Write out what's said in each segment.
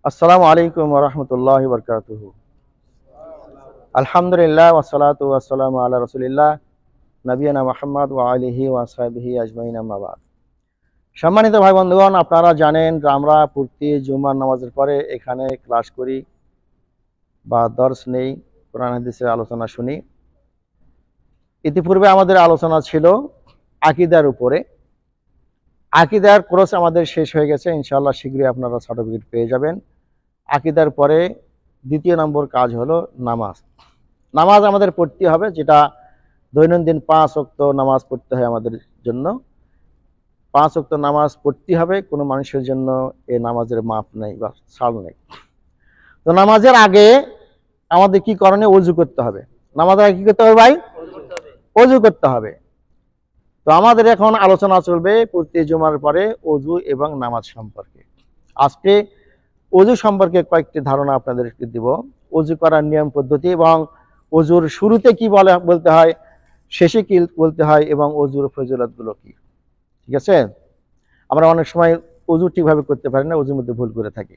আসসালামু আলাইকুম ওয়া রাহমাতুল্লাহি ওয়া বারাকাতুহু। আলহামদুলিল্লাহ ওয়াসসালাতু ওয়াসসালামু আলা রাসূলিল্লাহ নবিয়ানা মুহাম্মদ ওয়া আলিহি ওয়া আসহাবিহি আজমাইন, আম্মা বাদ। সম্মানিত ভাই বন্ধুগণ, আপনারা জানেন যে আমরা প্রতি জুমার নামাজের পরে এখানে ক্লাস করি বা দর্স নেই, কোরআন হাদিসের আলোচনা শুনি। ইতিপূর্বে আমাদের আলোচনা ছিল আকীদার উপরে। আকীদার কোর্স আমাদের শেষ হয়ে গেছে, ইনশাআল্লাহ শীঘ্রই আপনারা সার্টিফিকেট পেয়ে যাবেন। আকীদার পরে দ্বিতীয় নম্বর কাজ হলো নামাজ। নামাজ আমাদের পড়তে হবে, যেটা দৈনন্দিন 5 ওয়াক্ত নামাজ পড়তে হয় আমাদের জন্য। 5 ওয়াক্ত নামাজ পড়তে হবে, কোনো মানুষের জন্য এই নামাজের মাপ নেই বা ছাড় নেই। তো নামাজের আগে আমাদের কি করণীয়? ওযু করতে হবে। নামাজের আগে কি করতে হবে ভাই? ওযু করতে হবে। তো আমাদের এখন আলোচনা চলবে প্রতি জুমার পরে ওযু এবং নামাজ সম্পর্কে। আজকে ওযু সম্পর্কে কয়েকটি ধারণা আপনাদেরকে দিব। ওযু করার নিয়ম পদ্ধতি এবং ওযুর শুরুতে কি বলতে হয়, শেষে কি বলতে হয় এবং ওযুর ফজিলতগুলো কি। ঠিক আছে? আমরা অনেক সময় ওযু ঠিকভাবে করতে পারি না, ওযুর মধ্যে ভুল করে থাকি।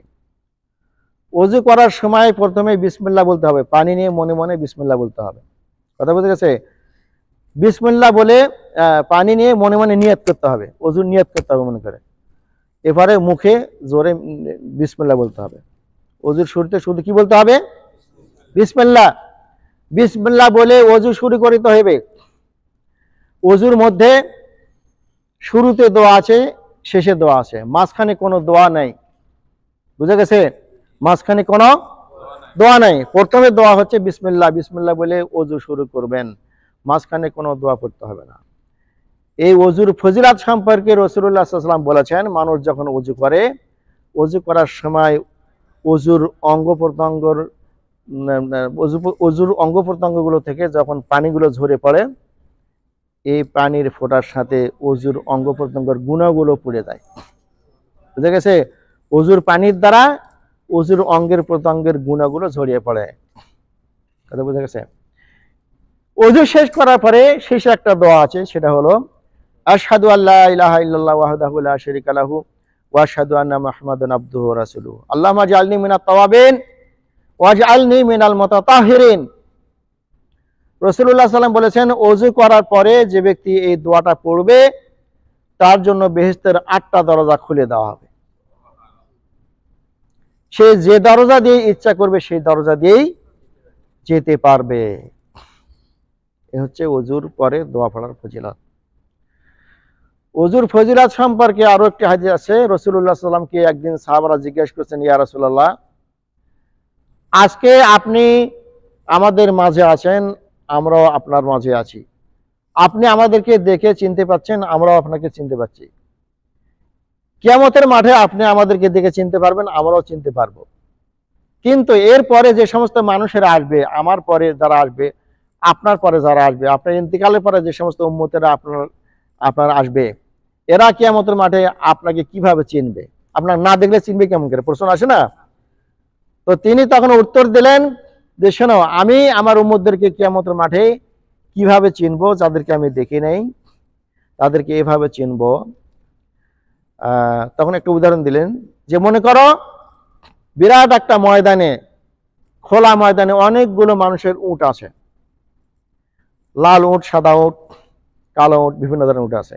ওযু করার সময় প্রথমে বিসমিল্লাহ বলতে হবে। পানি নিয়ে মনে মনে বিসমিল্লাহ বলতে হবে। কথা বুঝে গেছে? বিসমিল্লাহ বলে পানি নিয়ে মনে মনে নিয়ত করতে হবে, ওযুর নিয়ত করতে হবে মনে করে। এবারে মুখে জোরে বিসমিল্লাহ বলতে হবে। ওযুর শুরুতে শুধু কি বলতে হবে? বিসমিল্লাহ। বিসমিল্লাহ বলে ওযু শুরু করিতে হবে। ওযুর মধ্যে শুরুতে দোয়া আছে, শেষে দোয়া আছে, মাঝখানে কোনো দোয়া নাই। বুঝা গেছে? মাঝখানে কোনো দোয়া নাই। প্রথমে দোয়া হচ্ছে বিসমিল্লাহ। বিসমিল্লাহ বলে ওযু শুরু করবেন, মাঝখানে কোনো দোয়া পড়তে হবে না। এই ওযুর ফজিলত সম্পর্কে রাসূলুল্লাহ সাল্লাল্লাহু আলাইহি ওয়াসাল্লাম বলেছেন, মানুষ যখন ওযু করে, ওযু করার সময় ওযুর অঙ্গ প্রত্যঙ্গর ওযুর অঙ্গ প্রত্যঙ্গগুলো থেকে যখন পানিগুলো ঝরে পড়ে, এই পানির ফোঁটার সাথে ওযুর অঙ্গ প্রত্যঙ্গের গুণাগুলো পড়ে যায়। বুঝা গেছে? ওযুর পানির দ্বারা ওযুর অঙ্গের প্রত্যঙ্গের গুণাগুলো ঝরিয়ে পড়ে। কথা বুঝা গেছে? ওযু শেষ করার পরে শেষে একটা দোয়া আছে, সেটা হলো আশহাদু আল্লা ইলাহা ইল্লাল্লাহ ওয়াহদাহু লা শারীকা লাহু ওয়া আশহাদু আন্না মুহাম্মাদান আবদুহু ওয়া রাসূলুহু। আল্লাহুম্মা জাআলনি মিনাত তাওয়াবিন ওয়াজআলনি মিনাল মুতাতাহহিরিন। রাসূলুল্লাহ সাল্লাল্লাহু আলাইহি ওয়াসাল্লাম বলেছেন, ওযু করার পরে যে ব্যক্তি এই দোয়াটা পড়বে, তার জন্য বেহেশতের 8টা দরজা খুলে দেওয়া হবে। সে যে দরজা দিয়ে ইচ্ছা করবে সেই দরজা দিয়েই যেতে পারবে। এ হচ্ছে ওযুর পরে দোয়া পড়ার ফজিলত। ওযুর ফজিলত সম্পর্কে আরো একটি হাদিস আছে। রাসূলুল্লাহ সাল্লাল্লাহু আলাইহি ওয়াসাল্লামকে একদিন সাহাবারা জিজ্ঞাসা করেছেন, ইয়া রাসূলুল্লাহ, আজকে আপনি আমাদের মাঝে আছেন, আমরাও আপনার মাঝে আছি। আপনি আমাদেরকে দেখে চিনতে পাচ্ছেন, আমরাও আপনাকে চিনতে পাচ্ছি। কিয়ামতের মাঠে আপনি আমাদেরকে দেখে চিনতে পারবেন, আমরাও চিনতে পারবো। কিন্তু এরপরে যে সমস্ত মানুষেরা আসবে, আমার পরে যারা আসবে, আপনার পরে যারা আসবে, আপনার ইন্তিকালের পরে যে সমস্ত উম্মতেরা আপনার আসবে, এরা কিয়ামতের মাঠে আপনাকে কিভাবে চিনবে? আপনার না দেখলে চিনবে কেমন করে? প্রশ্ন আসে না? তো তিনি তখন উত্তর দিলেন যে, শোনো, আমি আমার উম্মতদেরকে কিয়ামতের মাঠে কিভাবে চিনবো? যাদেরকে আমি দেখি নাই তাদেরকে এভাবে চিনবো। তখন একটা উদাহরণ দিলেন যে, মনে করো বিরাট একটা ময়দানে, খোলা ময়দানে অনেকগুলো মানুষের উট আছে। লাল উট, সাদা উট, কালো উট, বিভিন্ন ধরনের উট আছে।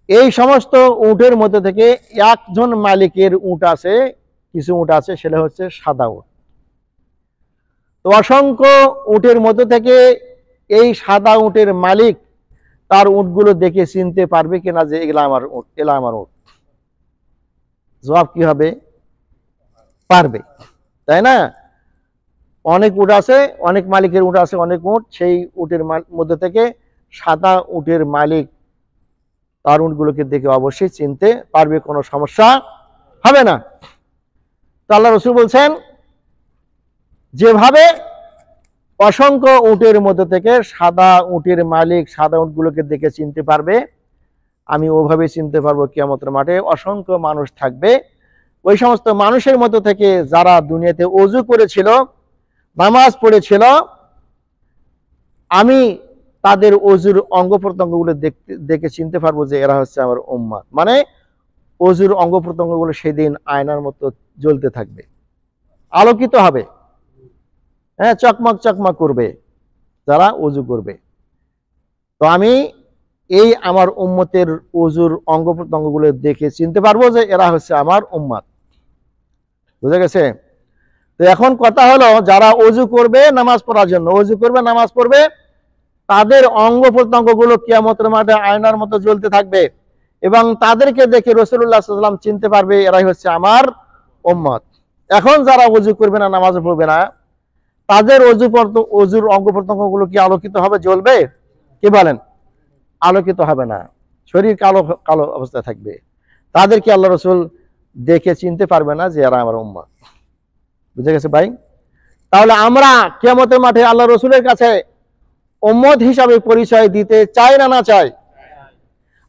এই সমস্ত উটের মধ্যে থেকে একজন মালিকের উট আছে, কিছু উট আছে, সেটা হচ্ছে সাদা উট। তো অসংখ্য উটের মধ্যে থেকে এই সাদা উটের মালিক তার উটগুলো দেখে চিনতে পারবে কিনা যে এগুলা আমার উট, এলা আমার উট? জবাব কি হবে? পারবে, তাই না? অনেক উট আছে, অনেক মালিকের উট আছে, অনেক উট। সেই উটের মধ্যে থেকে সাদা উটের মালিক তার উটগুলোকে দেখে অবশ্যই চিনতে পারবে, কোনো সমস্যা হবে না। তো আল্লাহ রাসূল বলছেন, যেভাবে অসংখ্য উটের মধ্যে থেকে সাদা উটের মালিক সাদা উটগুলোকে দেখে চিনতে পারবে, আমি ওভাবে চিনতে পারবো কিয়ামতের মাঠে অসংখ্য মানুষ থাকবে। ওই সমস্ত মানুষের মধ্যে থেকে যারা দুনিয়াতে ওযু করেছিল, নামাজ পড়েছিল, আমি তাদের ওযুর অঙ্গ প্রত্যঙ্গগুলো দেখে চিনতে পারবো যে এরা হচ্ছে আমার উম্মত। মানে ওযুর অঙ্গ প্রত্যঙ্গগুলো সেদিন আয়নার মতো জ্বলতে থাকবে, আলোকিত হবে, হ্যাঁ, চকমক চকমক করবে যারা ওযু করবে। তো আমি এই আমার উম্মতের ওযুর অঙ্গ প্রত্যঙ্গগুলো দেখে চিনতে পারবো যে এরা হচ্ছে আমার উম্মত। বুঝা গেছে? তো এখন কথা হলো, যারা ওযু করবে নামাজ পড়ার জন্য, ওযু করবে নামাজ পড়বে, তাদের অঙ্গ প্রত্যঙ্গগুলো কিয়ামতের মাঠে আয়নার মতো জ্বলতে থাকবে এবং তাদেরকে দেখে রাসূলুল্লাহ সাল্লাল্লাহু আলাইহি ওয়াসাল্লাম চিনতে পারবে এরাই হচ্ছে আমার উম্মত। এখন যারা ওযু করবে না, নামাজ পড়বে না, তাদের ওযুর অঙ্গ প্রত্যঙ্গগুলো কি আলোকিত হবে, জ্বলবে? কি বলেন? আলোকিত হবে না, শরীর কালো কালো অবস্থায় থাকবে। তাদেরকে আল্লাহ রাসূল দেখে চিনতে পারবে না যে এরা আমার উম্মত। বুঝে গেছে ভাই? তাহলে আমরা কিয়ামতের মাঠে আল্লাহ রাসূলের কাছে উম্মত হিসাবে পরিচয় দিতে চাই না না চাই?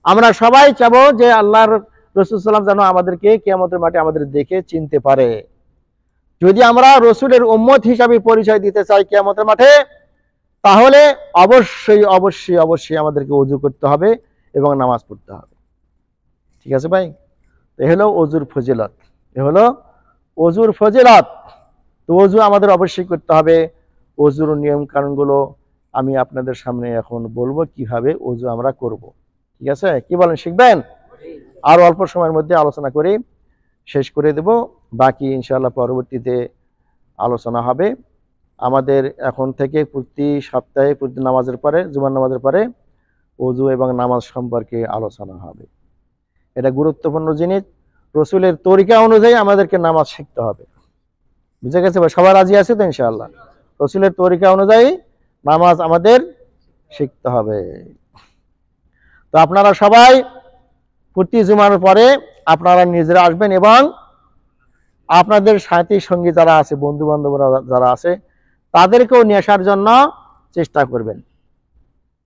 আমরা সবাই চাবো যে আল্লাহর রাসূল সাল্লাল্লাহু আলাইহি ওয়াসাল্লাম যেন আমাদেরকে কিয়ামতের মাঠে আমাদের দেখে চিনতে পারে। যদি আমরা রাসূলের উম্মত হিসাবে পরিচয় দিতে চাই কিয়ামতের মাঠে, তাহলে অবশ্যই অবশ্যই অবশ্যই আমাদেরকে ওযু করতে হবে এবং নামাজ পড়তে হবে। ঠিক আছে ভাই? এ হলো ওযুর ফজিলত, এ হলো ওযুর ফজিলত। তো ওযু আমাদের অবশ্যই করতে হবে। ওযুর নিয়ম কানুনগুলো আমি আপনাদের সামনে এখন বলবো কিভাবে ওযু আমরা করব। ঠিক আছে? কি বলেন, শিখবেন? আর অল্প সময়ের মধ্যে আলোচনা করে শেষ করে দেব, বাকি ইনশাআল্লাহ পরবর্তীতে আলোচনা হবে। আমাদের এখন থেকে প্রতি সপ্তাহে প্রতি নামাজের পরে, জুমার নামাজের পরে ওযু এবং নামাজ সম্পর্কে আলোচনা হবে। এটা গুরুত্বপূর্ণ জিনিস। রাসূলের তরিকা অনুযায়ী আমাদেরকে নামাজ শিখতে হবে। বুঝে গেছে ভাই? সবাই রাজি আছে তো ইনশাআল্লাহ? রাসূলের তরিকা অনুযায়ী নামাজ আমাদের শিখতে হবে। তো আপনারা সবাই প্রতি জুমার পরে আপনারা নিজেরা আসবেন এবং আপনাদের সাথী সঙ্গী যারা আছে, বন্ধু বান্ধবরা যারা আছে, তাদেরকেও নিয়ে আসার জন্য চেষ্টা করবেন।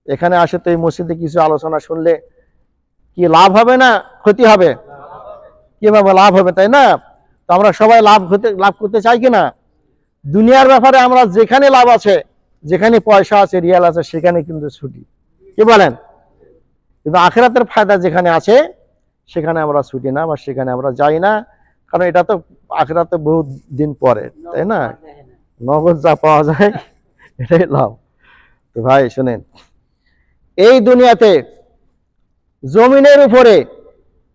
এখানে আসে তো এই মসজিদে কিছু আলোচনা শুনলে কি লাভ হবে না ক্ষতি হবে? কিভাবে লাভ হবে, তাই না? তো আমরা সবাই লাভ করতে চাই কিনা? দুনিয়ার ব্যাপারে আমরা যেখানে লাভ আছে, যেখানে পয়সা আছে, রিয়াল আছে, সেখানে কিন্তু ছুটি। কি বলেন? কিন্তু আখিরাতের ফায়দা যেখানে আছে সেখানে আমরা ছুটি না বা সেখানে আমরা যাই না, কারণ এটা তো আখিরাতে বহু দিন পরে, তাই না? নগদ যা পাওয়া যায় এটাই লাভ। তো ভাই শুনেন, এই দুনিয়াতে জমিনের উপরে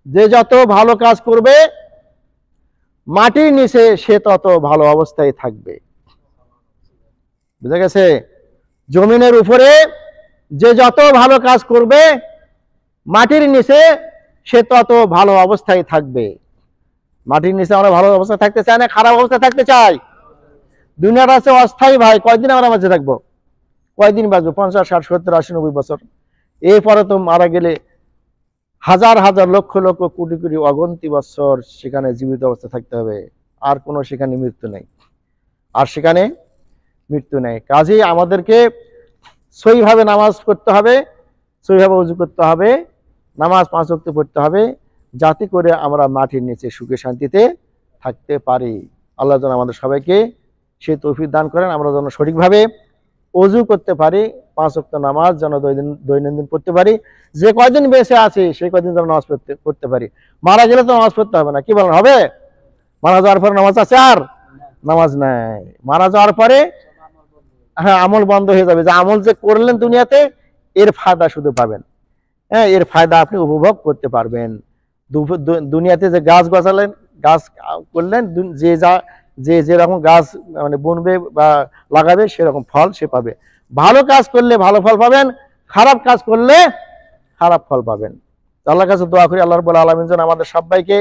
যে যত ভালো কাজ করবে, মাটির নিচে সে তত ভালো অবস্থায় থাকবে। বুঝা গেছে? জমিনের উপরে যে যত ভালো কাজ করবে, মাটির নিচে সে তত ভালো অবস্থায় থাকবে। মাটির নিচে আমরা ভালো অবস্থায় থাকতে চাই না খারাপ অবস্থায় থাকতে চাই? দুনিয়ার আছে অস্থায়ী ভাই, কয়দিন আমরা মাঝে থাকবো? কয়দিন বাঁচবো? 50, 60, 70, 80, 90 বছর। এরপরে তো মারা গেলে হাজার হাজার লক্ষ লক্ষ কোটি কোটি অগন্তি বছর সেখানে জীবিত অবস্থা থাকতে হবে। আর কোনো সেখানে মৃত্যু নেই, আর সেখানে মৃত্যু নেই। কাজেই আমাদেরকে সহিভাবে নামাজ পড়তে হবে, সহিভাবে ওযু করতে হবে, নামাজ 5 ওয়াক্ত পড়তে হবে, যাতে করে আমরা মাটির নিচে সুখে শান্তিতে থাকতে পারি। আল্লাহ যেন আমাদের সবাইকে সে তৌফিক দান করেন, আমরা যেন সঠিকভাবে ওযু করতে পারি, 5 ওয়াক্ত নামাজ যেন দৈনন্দিন পড়তে পারি। যে কয়দিন বেঁচে আছি সেই কয়দিন যেন নামাজ পড়তে পারি। মারা গেলে তো নামাজ পড়তে হবে না। কি বলেন, হবে? মারা যাওয়ার পরে নামাজ আছে? আর নামাজ নাই। মারা যাওয়ার পরে হ্যাঁ আমল বন্ধ হয়ে যাবে। যে আমল যে করলেন দুনিয়াতে, এর ফায়দা শুধু পাবেন। হ্যাঁ, এর ফায়দা আপনি উপভোগ করতে পারবেন। দুনিয়াতে যে গাছ গজালেন, গাছ করলেন, যে যেরকম গাছ মানে বুনবে বা লাগাবে সেরকম ফল সে পাবে। ভালো কাজ করলে ভালো ফল পাবেন, খারাপ কাজ করলে খারাপ ফল পাবেন। আল্লাহর কাছে দোয়া করি আল্লাহ রাব্বুল আলামিন যেন আমাদের সবাইকে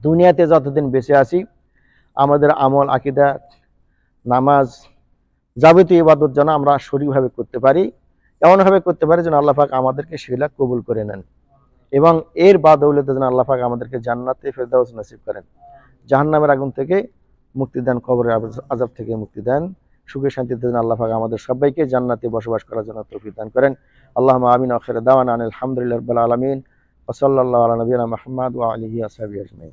দুনিয়াতে যতদিন বেঁচে আছি আমাদের আমল, আকীদা, নামাজ, যাবতীয় ইবাদত যেন আমরা সঠিকভাবে করতে পারি, এমনভাবে করতে পারি যেন আল্লাহ পাক আমাদেরকে সেগুলা কবুল করে নেন এবং এর বাদৌলতে যেন আল্লাহ পাক আমাদেরকে জান্নাতে ফেরদাউস নসিব করেন, জাহান্নামের আগুন থেকে মুক্তি দেন, কবরের আযাব থেকে মুক্তি দেন, সুখে শান্তিতে যেন আল্লাহ পাক আমাদের সবাইকে জান্নাতে বসবাস করার জন্য তৌফিক দান করেন। আল্লাহুম্মা আমিন। আখির দাওয়ানা আলহামদুলিল্লাহি রাব্বিল আলামিন ওয়া সাল্লাল্লাহু আলা নবিয়িনা মুহাম্মদ ওয়া আলিহি ওয়া সাহবিহি আজমাইন।